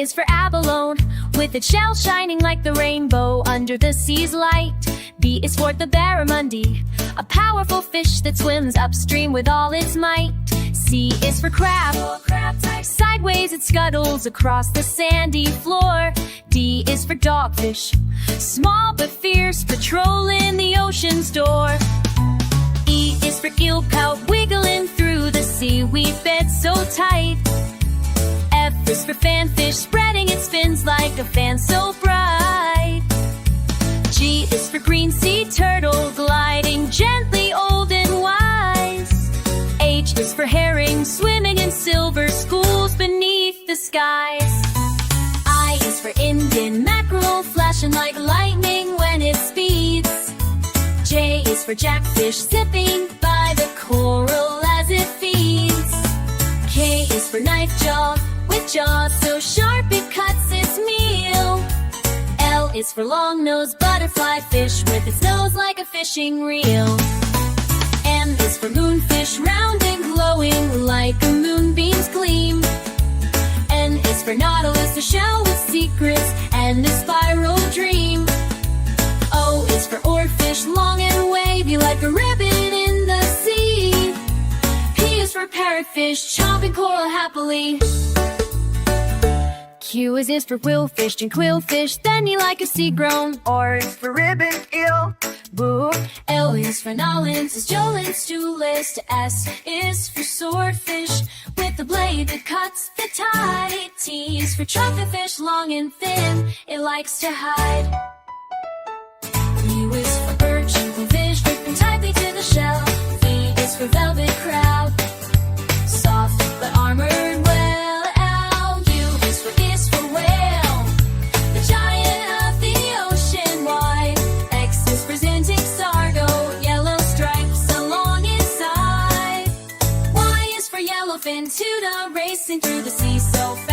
is for abalone, with its shell shining like the rainbow under the sea's light. B is for the barramundi, a powerful fish that swims upstream with all its might. C is for crab, sideways it scuttles across the sandy floor. D is for dogfish, small but fierce, patrolling the ocean's door. E is for gilpout, wiggling through the seaweed bed so tight. F is for fanfish, spreading its fins like a fan so bright. G is for green sea turtle, gliding gently old and wise. H is for herring, swimming in silver schools beneath the skies. I is for Indian mackerel, flashing like lightning when it speeds. J is for jackfish, zipping by the coral as it feeds. K is for knife jaw, with jaws so sharp it cuts its meal. L is for long-nosed butterfly fish, with its nose like a fishing reel. M is for moonfish, round and glowing like a moonbeam's gleam. N is for nautilus, a shell with secrets and a spiral dream. O is for oarfish, long and wavy like a ribbon in the sea. P is for parrotfish, chomping coral happily. Q is for quillfish and quillfish, bending like a sea-grown. R is for ribbon eel, boo. L is for nolens, as Jolin's to list. S is for swordfish, with the blade that cuts the tide. T is for truffifish, long and thin, it likes to hide. U is for urchin, fish dripping tightly to the shell. V is for velvet crab, soft but armored well. L, U is for whale, the giant of the ocean wide. X is for Xantic sargo, yellow stripes along its side. Y is for yellowfin tuna, racing through the sea so fast.